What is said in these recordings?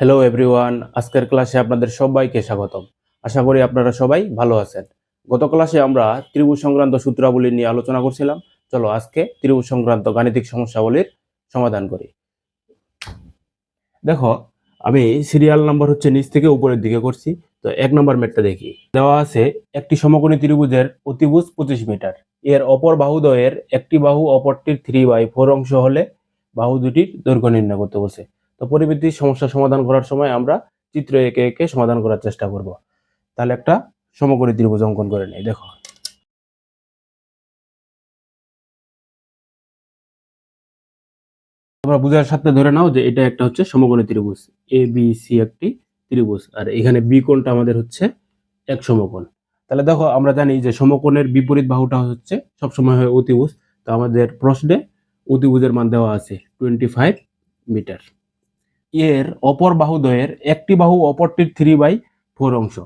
Hello everyone, আজকের ক্লাসে আপনাদের সবাইকে স্বাগতম। আশা করি আপনারা সবাই ভালো আছেন। গত ক্লাসে আমরা ত্রিভুজ সংক্রান্ত সূত্রাবলী নিয়ে আলোচনা করছিলাম। চলো আজকে ত্রিভুজ সংক্রান্ত গাণিতিক সমস্যাবলীর সমাধান করি। দেখো, আমি সিরিয়াল নাম্বার হচ্ছে নিচ থেকে উপরের দিকে করছি। তো 1 নম্বর ম্যাথটা দেখি। দেওয়া আছে একটি সমকোণী ত্রিভুজের অতিভুজ 25 মিটার। এর অপর বাহুদ্বয়ের একটি বাহু অপরটির 3/4 অংশ হলে বাহু দুটির দৈর্ঘ্য নির্ণয় করতে বলছে। তো পরিমিতির সমস্যা সমাধান করার সময় আমরা চিত্র এঁকে এঁকে সমাধান করার চেষ্টা করব। তাহলে একটা সমকোণী ত্রিভুজ অঙ্কন করে নেই। দেখো, তোমরা বুঝার সাথে ধরে নাও যে এটা একটা হচ্ছে সমকোণী ত্রিভুজ। এ বি সি একটি ত্রিভুজ, আর এখানে বি কোণটা আমাদের হচ্ছে এক সমকোণ। তাহলে দেখো, আমরা জানি যে সমকোণের বিপরীত বাহুটা হচ্ছে সবসময় হয় অতিভুজ। তো আমাদের প্রশ্নে অতিভুজের মান দেওয়া আছে 25 মিটার। এর অপর বাহুদ্বয়ের একটি বাহু অপরটির 3/4 অংশ।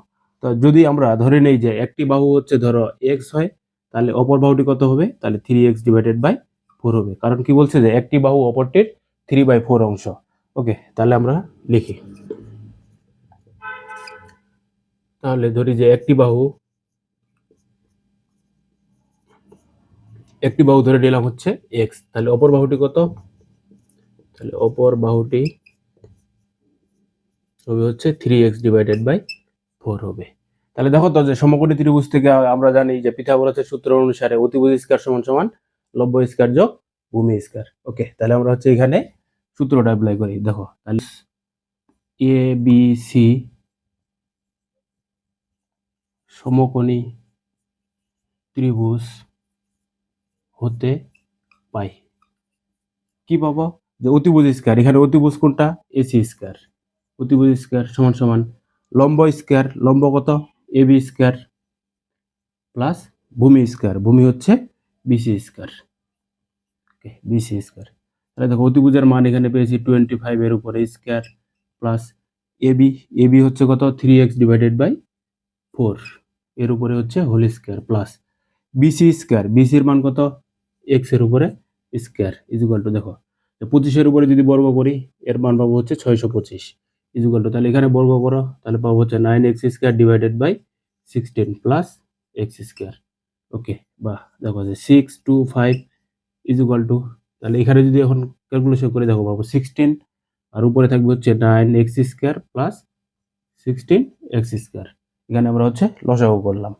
তো যদি আমরা ধরে নেই যে একটি বাহু হচ্ছে ধরো এক্স হয়, তাহলে অপর বাহুটি কত হবে? তাহলে 3x/4 হবে, কারণ কি বলছে যে একটি বাহু অপরটির 3/4 অংশ। ওকে, তাহলে আমরা লিখি। তাহলে ধরি যে একটি বাহু ধরে নিলাম হচ্ছে এক্স, তাহলে অপর বাহুটি কত? তাহলে অপর বাহুটি হবে হচ্ছে 3x/4 হবে। তাহলে দেখো তো যে সমকোণী ত্রিভুজ থেকে আমরা জানি যে পিথাগোরাসের সূত্র অনুসারে অতিভুজ স্কয়ার সমান সমান লম্ব স্কয়ার যোগ ভূমি স্কয়ার। ওকে, তাহলে আমরা হচ্ছে এখানে সূত্রটা অ্যাপ্লাই করি। দেখো, তাহলে এ বি সি সমকোণী ত্রিভুজ হতে পাই কি পাবো? যে অতিভুজ স্কয়ার, এখানে অতিভুজ কোনটা? AC square. অতিভুজ স্কয়ার সমান সমান লম্ব স্কয়ার, লম্ব কত? এ বি স্কয়ার প্লাস ভূমি স্কয়ার, ভূমি হচ্ছে বিসি স্কয়ার। ওকে, বিসি স্কয়ার। তাহলে দেখো, অতিভুজের মান এখানে পেয়েছি 25 এর উপরে স্কয়ার প্লাস এবি। এবি হচ্ছে কত? 3x/4 এর উপরে হচ্ছে whole square plus BC square. বিসির মান কত? এক্স এর উপরে স্কয়ার ইকুয়াল টু, দেখো 25 এর উপরে যদি বর্গ করি এর মান পাবো হচ্ছে 625 ইকুয়াল টু, তাহলে এখানে বর্গ করো, তাহলে পাবো হচ্ছে 9x² / 16 প্লাস এক্স স্কয়ার। ওকে, বাহ, দেখো যে 625 ইকুয়াল টু, তাহলে এখানে যদি এখন ক্যালকুলেশন করে দেখো পাবো 16, আর উপরে থাকবে হচ্ছে 9x² প্লাস 16x²। এখানে আমরা হচ্ছে লসাগু করলাম।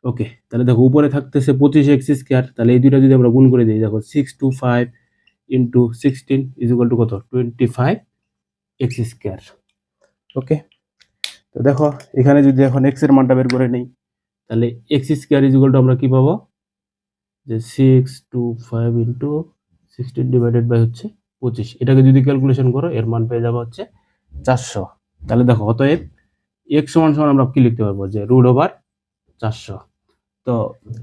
ওকে, তাহলে দেখো উপরে থাকতেছে 25x², তাহলে এই দুইটা যদি আমরা গুণ করে দিই, দেখো 625 ইন্টু 16 ইকুয়াল টু কত? 25x²। ওকে, তো দেখো এখানে যদি এখন x এর মানটা বের করে নেই, তাহলে x² ইকুয়াল টু আমরা কি পাবো? যে 625 ইন্টু 16 / হচ্ছে 25, এটাকে যদি ক্যালকুলেশন করো এর মান পেয়ে যাবো হচ্ছে 400। তাহলে দেখো, অতএব x সমান সমান আমরা কি লিখতে পারবো? যে √/400। তো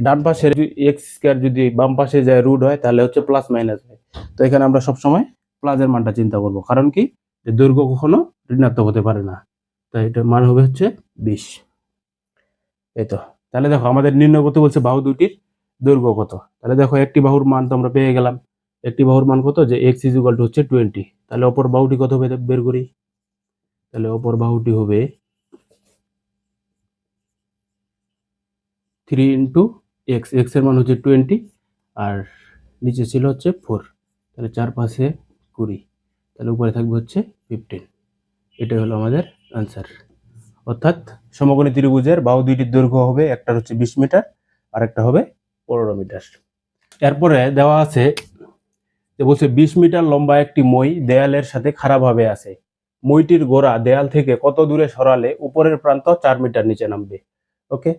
ডান পাশের x² যদি বাম পাশে যায় রুট হয়, তাহলে হচ্ছে প্লাস মাইনাস হয়। তো এখানে আমরা সবসময় প্লাসের মানটা চিন্তা করব, কারণ কি যে দৈর্ঘ্য কখনো ঋণাত্মক হতে পারে না। তাই এটার মান হবে হচ্ছে 20। এই তো, তাহলে দেখো আমাদের নির্ণয় করতে বলছে বাহু দুটির দৈর্ঘ্য কত। তাহলে দেখো, একটি বাহুর মান তো আমরা পেয়ে গেলাম। একটি বাহুর মান কত? যে x ইকুয়াল টু হচ্ছে 20। তাহলে অপর বাহুটি কত হবে বের করি। তাহলে অপর বাহুটি হবে 3 ইন্টু এক্স, এক্স এর মান হচ্ছে 20, আর নিচে ছিল হচ্ছে 4। তাহলে 4 5 20, তাহলে উপরে থাকবে হচ্ছে 15। এটাই হলো আমাদের আনসার। অর্থাৎ সমকোণী ত্রিভুজের বাহু দুইটির দৈর্ঘ্য হবে, একটা হচ্ছে 20 মিটার আর একটা হবে 15 মিটার। এরপরে দেওয়া আছে যে বলছে 20 মিটার লম্বা একটি মই দেয়ালের সাথে খাড়াভাবে আছে। মইটির গোড়া দেয়াল থেকে কত দূরে সরালে উপরের প্রান্ত 4 মিটার নিচে নামবে। ওকে,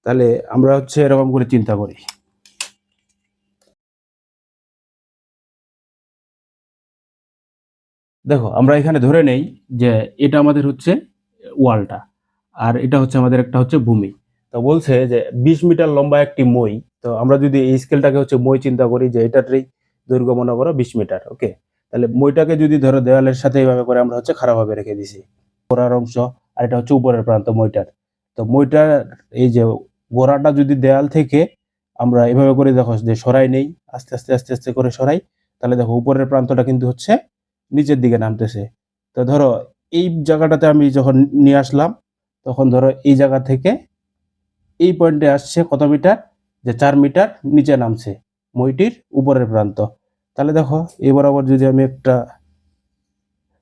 তাহলে আমরা হচ্ছে এরকম করে চিন্তা করি। দেখো, আমরা এখানে ধরে নেই যে এটা আমাদের হচ্ছে ওয়ালটা, আর এটা হচ্ছে আমাদের একটা হচ্ছে ভূমি। তো বলছে যে 20 মিটার লম্বা একটি মই। তো আমরা যদি এই স্কেলটাকে হচ্ছে মই চিন্তা করি, যে এটারই দৈর্ঘ্য মনে করো 20 মিটার। ওকে, তাহলে মইটাকে যদি ধরো দেওয়ালের সাথে এইভাবে করে আমরা হচ্ছে খাড়াভাবে রেখে দিছি, গোড়ার অংশ, আর এটা হচ্ছে উপরের প্রান্ত মইটার। তো মইটার এই যে গোড়াটা যদি দেয়াল থেকে আমরা এভাবে করে দেখো যে সরাই নেই, আস্তে আস্তে আস্তে আস্তে করে সরাই, তাহলে দেখো উপরের প্রান্তটা কিন্তু হচ্ছে নিচের দিকে নামতেছে। তো ধরো এই জায়গাটাতে আমি যখন নিয়ে আসলাম, তখন ধরো এই জায়গা থেকে এই পয়েন্টে আসছে কত মিটার, যে 4 মিটার নিচে নামছে মইটির উপরের প্রান্ত। তাহলে দেখো এই বরাবর যদি আমি একটা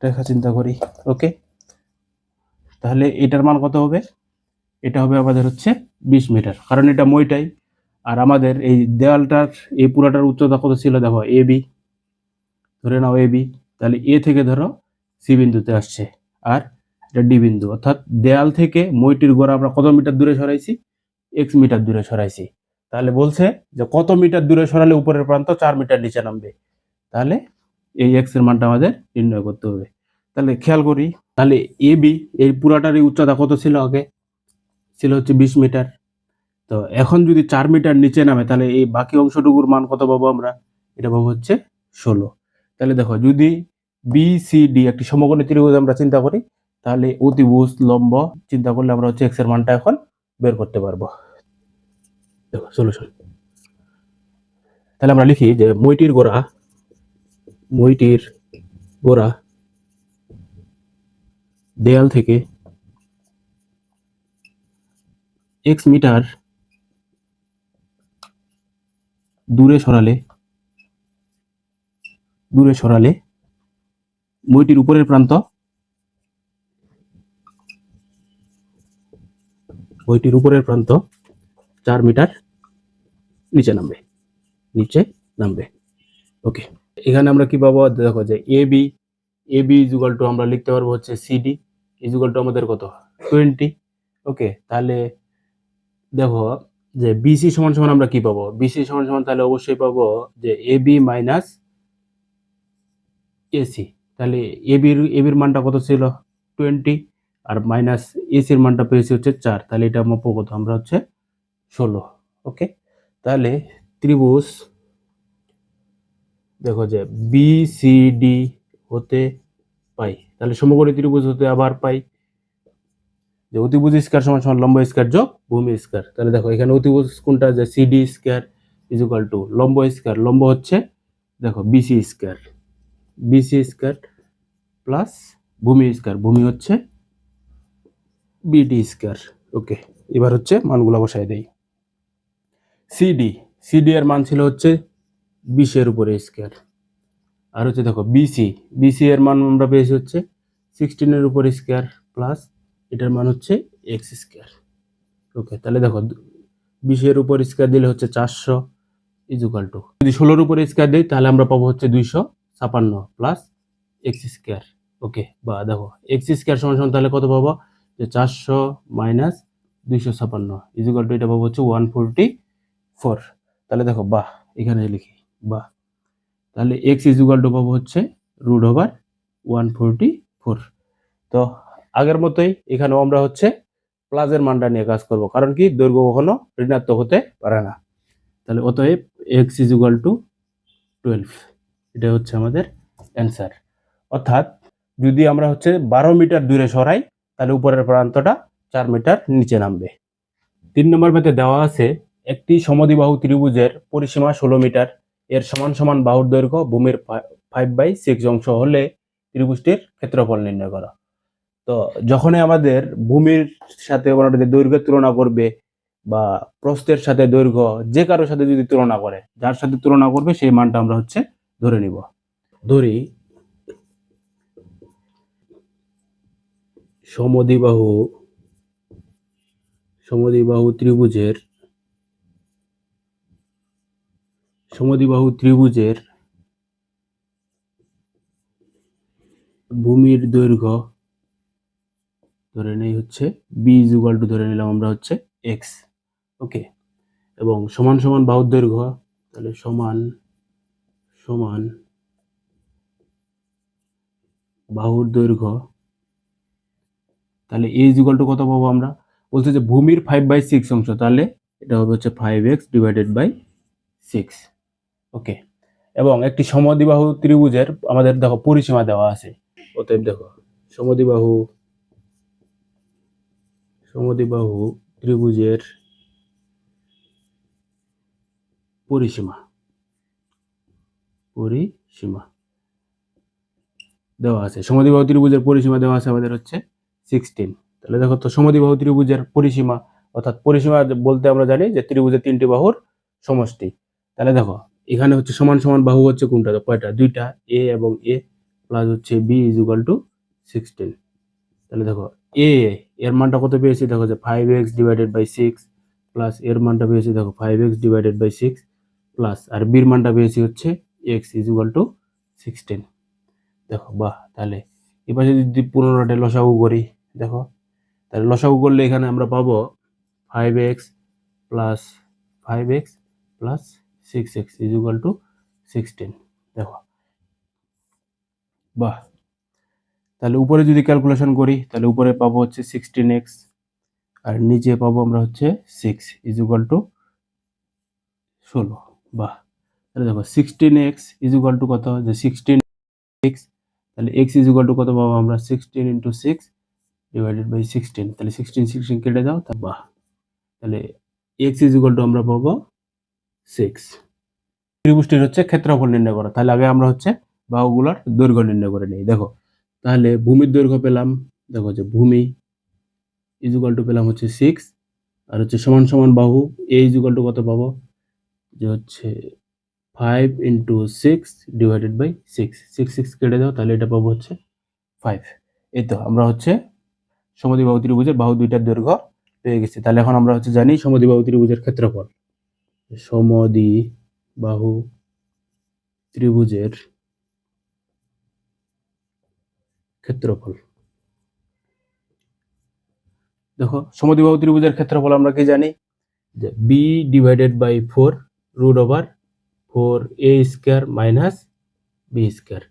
রেখা চিন্তা করি, ওকে, তাহলে এটার মান কত হবে? এটা হবে আমাদের হচ্ছে 20 মিটার, কারণ এটা মইটাই। আর আমাদের এই দেওয়ালটার এই পুরাটার উচ্চতা কত ছিল দেখো, এ বি, ধরে নাও এ বি। তাহলে এ থেকে ধরো সি বিন্দুতে আসছে, আর এটা ডি বিন্দু, অর্থাৎ দেয়াল থেকে মইটির গোড়া আমরা কত মিটার দূরে সরাইছি? এক্স মিটার দূরে সরাইছি। তাহলে বলছে যে কত মিটার দূরে সরালে উপরের প্রান্ত 4 মিটার নিচে নামবে। তাহলে এই এক্স এর মানটা আমাদের নির্ণয় করতে হবে। তাহলে খেয়াল করি, তাহলে এ বি এই পুরাটারই উচ্চতা কত ছিল আগে? ছিল হচ্ছে 20 মিটার। তো এখন যদি 4 মিটার নিচে নামে, তাহলে এই বাকি অংশটুকুর মান কত পাবো আমরা? এটা পাবো হচ্ছে 16। তাহলে দেখো, যদি বি সি ডি একটি সমকোণী ত্রিভুজ আমরা চিন্তা করি, তাহলে অতিভুজ লম্ব চিন্তা করলে আমরা হচ্ছে এক্স এর মানটা এখন বের করতে পারবো। দেখো সলিউশন, তাহলে আমরা লিখি যে মইটির গোড়া দেয়াল থেকে এক্স মিটার দূরে সরালে মইটির উপরের প্রান্ত 4 মিটার নিচে নামবে। ওকে, এখানে আমরা কি পাবো? দেখো যে এ বি ইজুগাল টু আমরা লিখতে পারবো হচ্ছে সিডি ইজুগাল টু আমাদের কত? 20। ওকে, তাহলে দেখো যে বিসি সমান সমান আমরা কি পাবো? বিসি সমান সমান তাহলে অবশ্যই পাবো যে এ বি মাইনাস এসি। তাহলে এবির মানটা কত ছিল? 20, আর মাইনাস এসির মানটা পেয়েছি হচ্ছে 4। তাহলে এটা মাপবো কত? আমরা হচ্ছে 16। ওকে, তাহলে ত্রিভুজ দেখো যে বিসিডি হতে পাই, তাহলে সমকোণী ত্রিভুজ হতে আবার পাই যে অতিভুজ স্কয়ার সমান সমান লম্ব স্কয়ার যোগ ভূমি স্কয়ার। তাহলে দেখো এখানে অতিভুজ কোনটা? যে সিডি স্কয়ার ইকুয়াল টু লম্ব স্কয়ার, লম্ব হচ্ছে দেখো বিসি স্কয়ার প্লাস ভূমি স্কয়ার, ভূমি হচ্ছে বিডি স্কয়ার। ওকে, এবার হচ্ছে মানগুলো বসাই দেই। সিডি এর মান ছিল হচ্ছে 20 এর উপরে স্কয়ার, আর হচ্ছে দেখো বিসি এর মান আমরা পেয়েছি হচ্ছে 16 এর উপর স্কয়ার প্লাস এটার মান হচ্ছে এক্স স্কয়ার। ওকে, তাহলে দেখো 20 এর উপর স্কয়ার দিলে হচ্ছে 400 ইকুয়াল টু, যদি 16 এর উপর স্কয়ার দেই তাহলে আমরা পাবো হচ্ছে 256 প্লাস এক্স স্কয়ার। ওকে, বা দেখো এক্স স্কয়ার সমান সমান তাহলে কত পাবো? যে 400 মাইনাস 256 ইকুয়াল টু এটা পাবো হচ্ছে 144। তাহলে দেখো বাহ, এখানে লিখি বাহ, তাহলে এক্স ইকুয়াল টু পাবো হচ্ছে √144। তো আগের মতোই এখানেও আমরা হচ্ছে প্লাসের মানটা নিয়ে কাজ করব, কারণ কি দৈর্ঘ্য কখনো ঋণাত্মক হতে পারে না। তাহলে অতএব এক্স ইকুয়াল টু 12, এটা হচ্ছে আমাদের অ্যান্সার। অর্থাৎ যদি আমরা হচ্ছে 12 মিটার দূরে সরাই, তাহলে উপরের প্রান্তটা 4 মিটার নিচে নামবে। 3 নম্বর ম্যাথে দেওয়া আছে একটি সমদ্বিবাহু ত্রিভুজের পরিসীমা 16 মিটার, এর সমান সমান বাহুর দৈর্ঘ্য ভূমির 5/6 অংশ হলে ত্রিভুজটির ক্ষেত্রফল নির্ণয় করা। তো যখনই আমাদের ভূমির সাথে ওনাদের দৈর্ঘ্যের তুলনা করবে বা প্রস্থের সাথে দৈর্ঘ্য যে কারোর সাথে যদি তুলনা করে, যার সাথে তুলনা করবে সেই মানটা আমরা হচ্ছে ধরে নিব। ধরি সমদ্বিবাহু ত্রিভুজের ভূমির দৈর্ঘ্য ধরে নেই হচ্ছে বি ইকুয়াল টু, ধরে নিলাম আমরা হচ্ছে এক্স। ওকে, এবং সমান সমান বাহুর দৈর্ঘ্য, তাহলে সমান সমান বাহুর দৈর্ঘ্য, তাহলে এ ইকুয়াল টু কত পাবো আমরা? বলছে যে ভূমির 5/6 অংশ, তাহলে এটা হবে হচ্ছে 5x ডিভাইডেড বাই 6। ওকে, এবং একটি সমদ্বিবাহু ত্রিভুজের আমাদের দেখো পরিসীমা দেওয়া আছে। অতএব দেখো সমদ্বিবাহু ত্রিভুজের পরিসীমা দেওয়া আছে। সমদ্বিবাহু ত্রিভুজের পরিসীমা দেওয়া আছে আমাদের হচ্ছে 16। তাহলে দেখো তো সমদ্বিবাহু ত্রিভুজের পরিসীমা, অর্থাৎ পরিসীমা বলতে আমরা জানি যে ত্রিভুজের 3টি বাহুর সমষ্টি। তাহলে দেখো এখানে হচ্ছে সমান সমান বাহু হচ্ছে কোনটা, কয়টা, 2টা, a এবং a প্লাস হচ্ছে b ইজ ইকুয়াল টু 16। তাহলে দেখো a এর মানটা কত পেয়েছি, দেখো যে 5x ডিভাইডেড বাই 6 প্লাস এর মানটা পেয়েছি দেখো 5x ডিভাইডেড বাই 6 প্লাস আর b এর মানটা পেয়েছি হচ্ছে x ইজ ইকুয়াল টু 16। দেখো বাহ, তাহলে এবার যদি 15টা লসাগু করি, দেখো তাহলে লসাগু করলে এখানে আমরা পাবো 5x plus 5x plus 6x is equal two 16। দেখো বাহ, তাহলে উপরে যদি ক্যালকুলেশন করি তাহলে উপরে পাবো হচ্ছে 16x আর নিচে পাবো আমরা হচ্ছে 6 ইজ ইকুয়াল টু 16। বাহ, তাহলে দেখো 16x ইজ ইকুয়াল টু কত, যে 16x, তাহলে x ইজ ইকুয়াল টু কত পাবো আমরা, 16 ইন্টু 6 ডিভাইডেড বাই 16। তাহলে 16 কেটে দাও, তা বাহ, তাহলে x ইজ ইকুয়াল টু আমরা পাবো 6। ত্রিভুজটির হচ্ছে ক্ষেত্রফল নির্ণয় করা। তাহলে আগে আমরা হচ্ছে বাহুগুলোর দৈর্ঘ্য নির্ণয় করে নিই। দেখো তাহলে ভূমির দৈর্ঘ্য পেলাম, দেখো যে ভূমি ইজ ইকুয়াল টু পেলাম হচ্ছে 6 আর হচ্ছে সমান সমান বাহু a ইজ ইকুয়াল টু কত পাবো, যে হচ্ছে 5 ইন্টু 6 ডিভাইডেড বাই 6, 6 কেটে দাও, তাহলে এটা পাবো হচ্ছে 5। এই তো আমরা হচ্ছে সমদ্বিবাহু ত্রিভুজের বাহু দুইটার দৈর্ঘ্য পেয়ে গেছি। তাহলে এখন আমরা হচ্ছে জানি সমদ্বিবাহু ত্রিভুজের ক্ষেত্রফল। সমদ্বিবাহু ত্রিভুজের ক্ষেত্রফল, দেখো সমদ্বিবাহু ত্রিভুজের ক্ষেত্রফল আমরা কি জানি, যে b divided by 4 root over 4a square minus b square.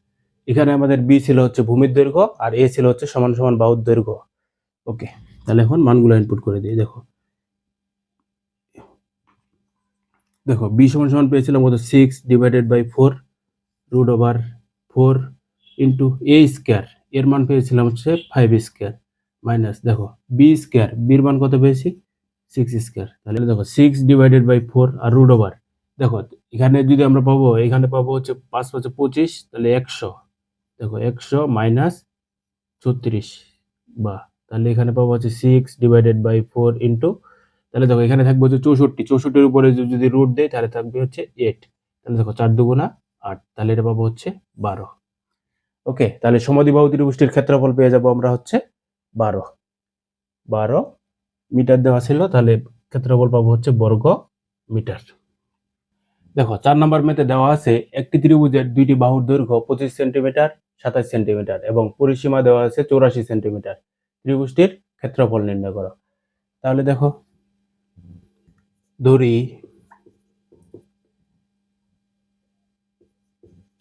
এখানে আমাদের b ছিল হচ্ছে ভূমির দৈর্ঘ্য আর a ছিল হচ্ছে সমান সমান বাহুর দৈর্ঘ্য। ওকে, তাহলে এখন মানগুলো ইনপুট করে দিই। দেখো দেখো b সমান সমান পেয়েছিলাম কত, 6 divided by 4 root over 4 into a square, এর মান পেয়েছিলাম হচ্ছে 5 স্কয়ার মাইনাস দেখো b স্কয়ার, b এর মান কত পেয়েছি 6 স্কয়ার। তাহলে দেখো 6 ডিভাইডেড বাই 4 আর রুট ওভার, দেখো এখানে যদি আমরা পাবো, এখানে পাবো হচ্ছে 5 হচ্ছে 25, তাহলে 100, দেখো 100 মাইনাস 36, বা তাহলে এখানে পাবো হচ্ছে 6 ডিভাইডেড বাই 4 ইন্টু, তাহলে দেখো এখানে থাকবে হচ্ছে 64, 64-এর উপরে যদি রুট দেয় তাহলে থাকবে হচ্ছে 8, তাহলে দেখো 4 দুগুণা 8, তাহলে এটা পাবো হচ্ছে 12। ওকে, তাহলে সমদ্বিবাহু ত্রিভুজটির ক্ষেত্রফল পেয়ে যাবো আমরা হচ্ছে 12 মিটার দেওয়া ছিল, তাহলে ক্ষেত্রফল পাবো হচ্ছে বর্গ মিটার। দেখো 4 নম্বর মেতে দেওয়া আছে একটি ত্রিভুজের দুইটি বাহুর দৈর্ঘ্য 25 সেন্টিমিটার 27 সেন্টিমিটার এবং পরিসীমা দেওয়া আছে 84 সেন্টিমিটার। ত্রিভুজটির ক্ষেত্রফল নির্ণয় করো। তাহলে দেখো ধরি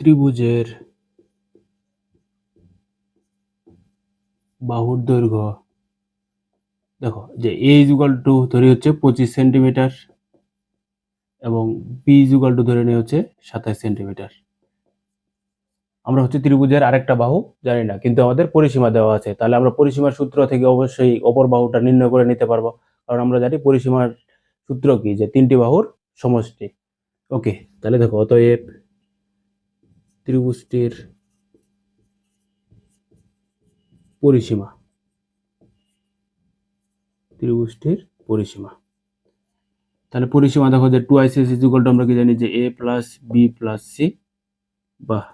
ত্রিভুজের বাহুর দৈর্ঘ্য, দেখো যে a ইজ ইকুয়াল টু ধরি হচ্ছে 25 সেন্টিমিটার এবং b ইজ ইকুয়াল টু ধরে নিয়ে হচ্ছে 27 সেন্টিমিটার। আমরা হচ্ছে ত্রিভুজের আরেকটা বাহু জানি না, কিন্তু আমাদের পরিসীমা দেওয়া আছে, তাহলে আমরা পরিসীমার সূত্র থেকে অবশ্যই অপর বাহুটা নির্ণয় করে নিতে পারবো, কারণ আমরা জানি পরিসীমার সূত্র কি, যে 3টি বাহুর সমষ্টি। ওকে, তাহলে দেখো অতএব ত্রিভুজটির পরিসীমা, ত্রিভুজটির পরিসীমা, তাহলে পরিসীমা দেখো যে 2ac ইজ ইকুয়াল টু আমরা কি জানি যে a plus b plus c, বাহ,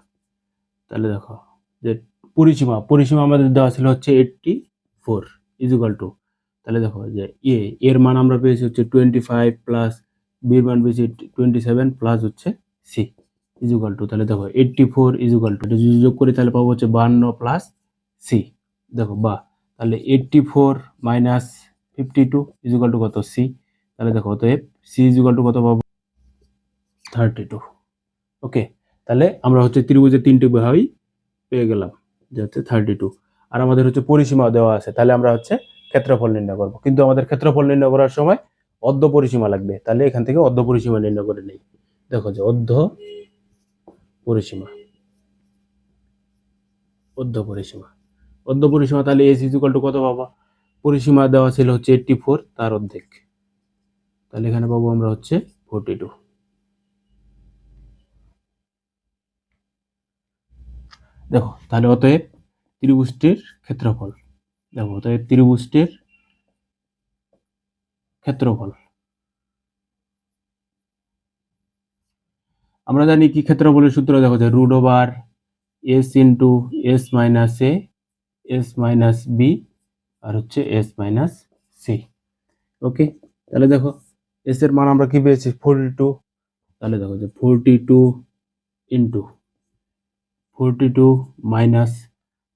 তাহলে দেখো যে পরিসীমা আমাদের দেওয়া ছিল হচ্ছে 84 ইজ ইকুয়াল টু, তাহলে দেখো যে a এর মান আমরা পেয়েছি হচ্ছে 25 প্লাস b এর মান পেয়েছি 27 প্লাস হচ্ছে c ইজ ইকুয়াল টু, তাহলে দেখো 84 ইজ ইকুয়াল টু, এটা যদি যোগ করি তাহলে পাবো হচ্ছে 52 প্লাস c। দেখো বাহ, তাহলে 84 মাইনাস 52 ইজ ইকুয়াল টু কত, c। তাহলে দেখো অতএব c ইজ ইকুয়াল টু কত পাবো, 32। ওকে, তাহলে আমরা হচ্ছে ত্রিভুজের 3টি বাহুই পেয়ে গেলাম, যে হচ্ছে 32। আর আমাদের হচ্ছে পরিসীমা দেওয়া আছে, তাহলে আমরা হচ্ছে ক্ষেত্রফল নির্ণয় করব, কিন্তু আমাদের ক্ষেত্রফল নির্ণয় করার সময় অর্ধ পরিসীমা লাগবে, তাহলে এখান থেকে অর্ধ পরিসীমা নির্ণয় করে নেই। দেখো যে পরিসীমা অর্ধ পরিসীমা, তাহলে এস ইজ ইকুয়াল টু কত পাবো, পরিসীমা দেওয়া ছিল হচ্ছে 84, তার অর্ধেক, তাহলে এখানে পাবো আমরা হচ্ছে 42। দেখো তাহলে অতএব ত্রিভুজটির ক্ষেত্রফল, দেখো অতএব ত্রিভুজটির ক্ষেত্রফল, আমরা জানি কি ক্ষেত্রফলের সূত্র, দেখো যে root over S into S minus A S minus B আর হচ্ছে এস মাইনাস সি। ওকে, তাহলে দেখো এস এর মান আমরা কি পেয়েছি 42, তাহলে দেখো যে 42 ইন্টু 42 মাইনাস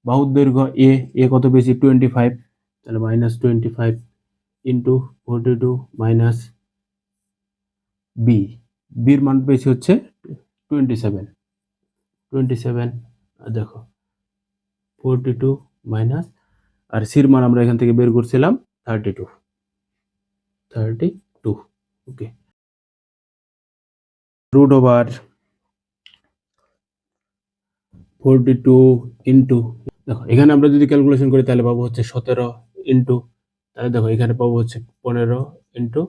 বাহুর দৈর্ঘ্য এ, এ কত পেয়েছি 25, তাহলে মাইনাস 25 ইন্টু 42 মাইনাস বি, বির মান পেয়েছি হচ্ছে 27, 27 আর দেখো 42 মাইনাস আর সির মান আমরা এখান থেকে বের করছিলাম 32, 32। ওকে, রুট ওভার 42 ইন্টু, দেখো এখানে আমরা যদি ক্যালকুলেশন করি তাহলে পাবো হচ্ছে 17 ইন্টু, তাহলে দেখো এখানে পাবো হচ্ছে 15 ইন্টু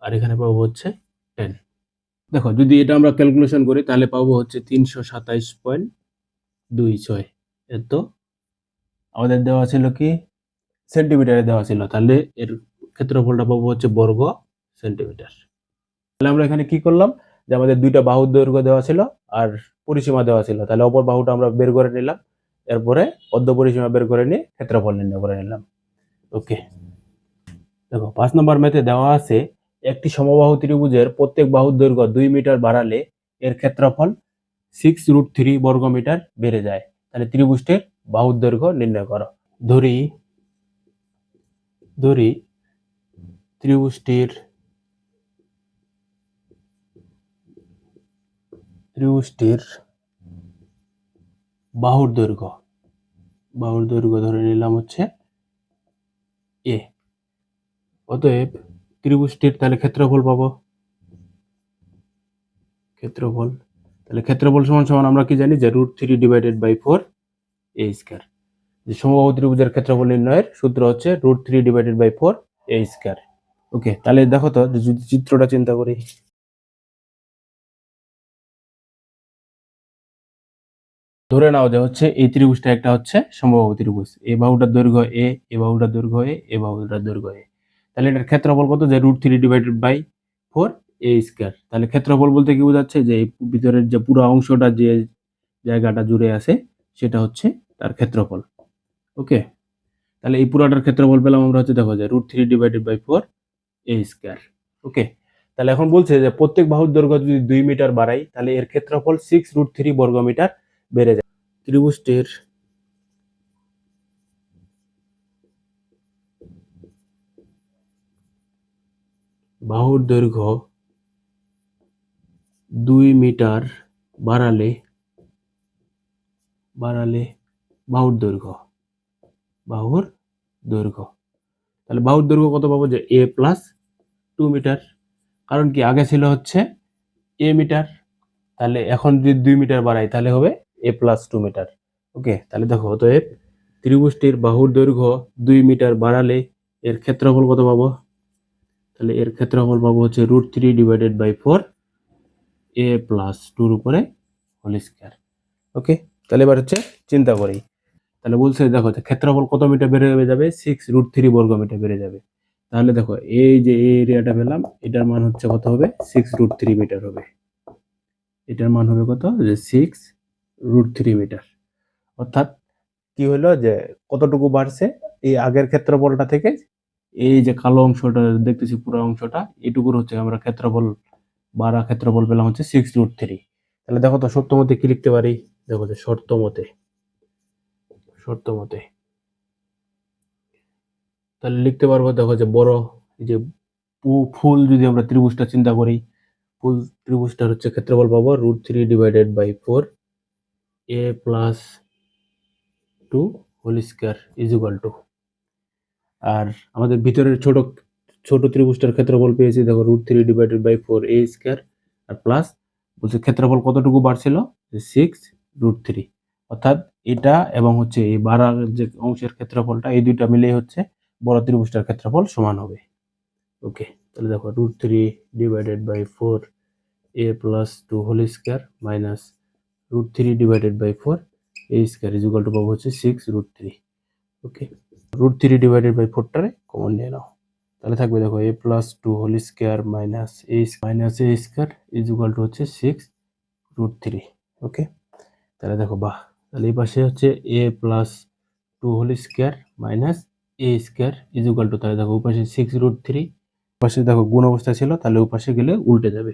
আর এখানে পাবো হচ্ছে 10। দেখো যদি এটা আমরা ক্যালকুলেশন করি তাহলে পাবো হচ্ছে 327.26। এত আমাদের দেওয়া ছিল কি সেন্টিমিটারে দেওয়া ছিল, তাহলে এর ক্ষেত্রফলটা পাবো হচ্ছে বর্গ সেন্টিমিটার। তাহলে আমরা এখানে কি করলাম, যে আমাদের দুইটা বাহুর দৈর্ঘ্য দেওয়া ছিল আর পরিসীমা দেওয়া ছিল, তাহলে অপর বাহুটা আমরা বের করে নিলাম, এরপরে অর্ধ পরিসীমা বের করে নিয়ে ক্ষেত্রফল নির্ণয় করে নিলাম। ওকে, দেখো 5 নম্বর ম্যাথে দেওয়া আছে একটি সমবাহু ত্রিভুজের প্রত্যেক বাহুর দৈর্ঘ্য 2 মিটার বাড়ালে এর ক্ষেত্রফল 6√3 বর্গ মিটার বেড়ে যায়, তাহলে ত্রিভুজটির বাহুর দৈর্ঘ্য নির্ণয় করো। ধরি ধরি ত্রিভুজটির বাহুর দৈর্ঘ্য ধরে নিলাম হচ্ছে এ। অতএব ত্রিভুজটির তাহলে ক্ষেত্রফল পাবো, ক্ষেত্রফল, তাহলে ক্ষেত্রফল সমান সমান আমরা কি জানি যে √3 ডিভাইডেড বাই 4 এ স্কয়ার। যে সমবাহু ত্রিভুজের ক্ষেত্রফল নির্ণয়ের সূত্র হচ্ছে √3 ডিভাইডেড বাই 4 এ স্কয়ার। ওকে, তাহলে দেখো তো যদি চিত্রটা চিন্তা করি, ধরে নাও যে হচ্ছে এই ত্রিভুজটা একটা হচ্ছে সমবাহু ত্রিভুজ, এই বাহুটার দৈর্ঘ্য এ, এই বাহুটার দৈর্ঘ্য এ, এই বাহুটার দৈর্ঘ্য এ, তাহলে এটার ক্ষেত্রফল কত, যে √3 ডিভাইডেড বাই 4 এ স্কয়ার। তাহলে ক্ষেত্রফল বলতে কি বোঝাচ্ছে, যে এই ভিতরের যে পুরো অংশটা যে জায়গাটা জুড়ে আছে সেটা হচ্ছে তার ক্ষেত্রফল। ওকে, তাহলে এই পুরাটার ক্ষেত্রফল পেলাম আমরা হচ্ছে, দেখো যে √3 ডিভাইডেড বাই 4 এ স্কয়ার। ওকে, তাহলে এখন বলছে যে প্রত্যেক বাহুর দৈর্ঘ্য যদি 2 মিটার বাড়াই তাহলে এর ক্ষেত্রফল 6√3 বর্গ মিটার বেড়ে যায়। ত্রিভুজটির বাহুর দৈর্ঘ্য 2 মিটার বাড়ালে বাহুর দৈর্ঘ্য, তাহলে বাহুর দৈর্ঘ্য কত পাবো, যে a প্লাস 2 মিটার, কারণ কি আগে ছিল হচ্ছে a মিটার, তাহলে এখন যদি 2 মিটার বাড়াই তাহলে হবে a প্লাস 2 মিটার। ওকে, তাহলে দেখো অতএব ত্রিভুজটির বাহুর দৈর্ঘ্য 2 মিটার বাড়ালে এর ক্ষেত্রফল কত পাবো, তাহলে এর ক্ষেত্রফল পাবো হচ্ছে √3 ডিভাইডেড বাই 4 a প্লাস 2 এর উপরে হোল স্কয়ার। ওকে, তাহলে এবার হচ্ছে চিন্তা করি, তাহলে বলছে দেখো যে ক্ষেত্রফল কত মিটার বেড়ে যাবে, 6√3 বর্গ মিটার বেড়ে যাবে। তাহলে দেখো এই যে এই এরিয়াটা পেলাম, এটার মান হচ্ছে কত হবে, 6√3 মিটার হবে। এটার মান হবে কত, যে 6√3 মিটার। অর্থাৎ কি হলো, যে কতটুকু বাড়ছে, এই আগের ক্ষেত্রফলটা থেকে এই যে কালো অংশটা দেখতেছি পুরো অংশটা, এটুকুর হচ্ছে আমরা ক্ষেত্রফল পেলাম হচ্ছে 6√3। তাহলে দেখো তো শর্ত মতে কি লিখতে পারি, দেখো যে শর্ত মতে তাহলে লিখতে পারবো, দেখো যে বড় এই যে ফুল যদি আমরা ত্রিভুজটা চিন্তা করি, ফুল ত্রিভুজটার হচ্ছে ক্ষেত্রফল পাবো √3 divided by 4 a plus 2 whole square is equal to, আর আমাদের ভিতরের ছোট ত্রিভুজটার ক্ষেত্রফল পেয়েছি, দেখো √3 ডিভাইডেড বাই 4 a স্কয়ার আর প্লাস বলছে ক্ষেত্রফল কতটুকু বাড়ছিল, 6√3। অর্থাৎ এটা এবং হচ্ছে এই বাড়ার যে অংশের ক্ষেত্রফলটা, এই দুইটা মিলেই হচ্ছে বড় ত্রিভুজটার ক্ষেত্রফল সমান হবে। ওকে, তাহলে দেখো √3 divided by 4 a plus 2 whole square minus √3 divided by 4 A square is equal to পাবো হচ্ছে 6√3। ওকে, √3 ডিভাইডেড বাই 4টারে কমন নিয়ে নাও, তাহলে থাকবে দেখো a plus 2 whole square minus A square is equal to হচ্ছে 6√3। ওকে, তাহলে দেখো বাহ, তাহলে এই পাশে হচ্ছে a plus 2 whole square minus A square is equal to, তাহলে দেখো ওই পাশে 6√3, পাশে দেখো গুণ অবস্থা ছিল, তাহলে ওই পাশে গেলে উল্টে যাবে,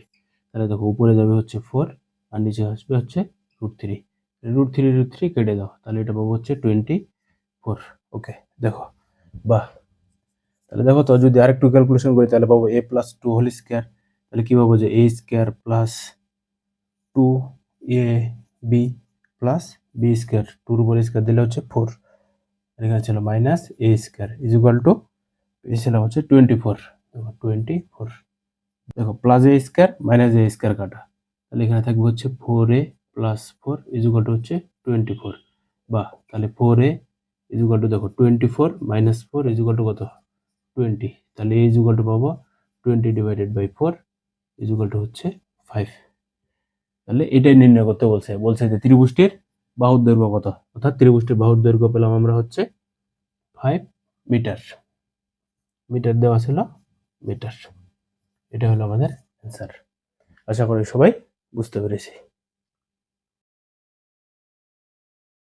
তাহলে দেখো উপরে যাবে হচ্ছে 4 আর নিচে আসবে হচ্ছে √3, √3 কেটে দাও, তাহলে এটা পাবো হচ্ছে 24। ওকে, দেখো বাহ, তাহলে দেখো তো যদি আরেকটু ক্যালকুলেশন করি তাহলে পাবো a প্লাস 2 হোল স্কোয়ার, তাহলে কি পাবো যে a square plus 2ab plus B square, 2 উপরে স্কোয়ার দিলে হচ্ছে 4, এখানে ছিল minus A square is equal to ছিল হচ্ছে 24। দেখো 24, দেখো plus A square minus A square কাটা, তাহলে এখানে থাকবে হচ্ছে 4a plus 4 is equal to হচ্ছে 24। বাহ, তাহলে 4a ইজ ইকুয়াল টু দেখো 24 মাইনাস 4 ইজ ইকুয়াল টু কত 20, তাহলে a ইজ ইকুয়াল টু পাবো 20 divided by 4 is equal to হচ্ছে 5। তাহলে এটাই নির্ণয় করতে বলছে, বলছে যে ত্রিভুজটির বাহুর দৈর্ঘ্য কত, অর্থাৎ ত্রিভুজটির বাহুর দৈর্ঘ্য পেলাম আমরা হচ্ছে 5 মিটার, মিটার দেওয়া ছিল মিটার। এটা হলো আমাদের অ্যান্সার। আশা করি সবাই বুঝতে পেরেছি।